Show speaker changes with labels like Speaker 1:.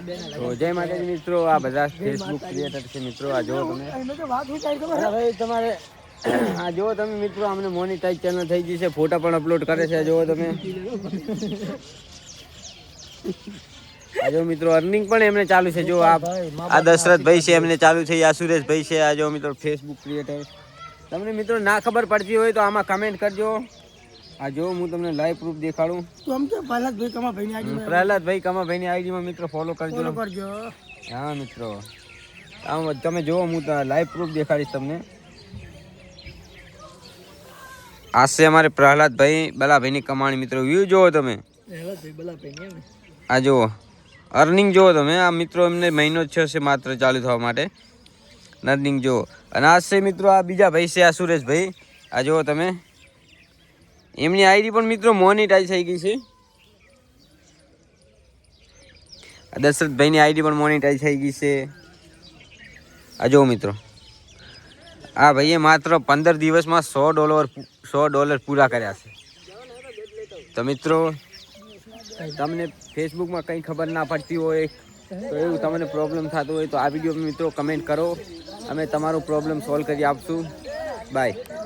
Speaker 1: તો જય માતાજી મિત્રો, આ બધા ફેસબુક ક્રિએટર છે મિત્રો. આ જો તમે ભાઈ તમારે આ જો તમે મિત્રો અમને મોનેટાઈઝ ચેનલ થઈ ગઈ છે, ફોટા પણ અપલોડ કરે છે. જો તમે આ જો મિત્રો અર્નિંગ પણ એમને ચાલુ છે. જો આ દશરથભાઈ છે એમને ચાલુ છે, આ સુરેશભાઈ છે. આ જો મિત્રો ફેસબુક ક્રિએટર. તમને મિત્રો ના ખબર પડતી હોય તો આમાં કમેન્ટ કરજો. આ જો હું તમને લાઈવ પ્રૂફ દેખાડું. તો આમ તો પ્રહલાદભાઈ કમાભાઈની આઈડીમાં મિત્રો ફોલો કરજો. હા મિત્રો આમ તમે જો હું લાઈવ પ્રૂફ દેખાડીશ તમને. આ છે અમારે પ્રહલાદભાઈ બલાભાઈની કમાણી મિત્રો. વ્યૂ જોવો તમે, આ જુઓ અર્નિંગ જુઓ તમે. આ મિત્રો એમને મહિનો જ છે માત્ર ચાલુ થવા માટે. અર્નિંગ જુઓ. અને આ છે મિત્રો આ બીજા ભાઈ છે, આ સુરેશભાઈ. આ જુઓ તમે, એમની આઈડી પણ મિત્રો મોનેટાઈઝ થઈ ગઈ છે. દશરથભાઈની આઈડી પણ મોનેટાઈઝ થઈ ગઈ છે. આ જુઓ મિત્રો, આ ભાઈએ માત્ર 15 દિવસમાં $100 પૂરા કર્યા છે. તો મિત્રો તમને ફેસબુકમાં કંઈ ખબર ના પડતી હોય તો એવું તમને પ્રોબ્લેમ થતો હોય તો આ વિડીયો મિત્રો કમેન્ટ કરો, અમે તમારો પ્રોબ્લેમ સોલ્વ કરી આપશું. બાય.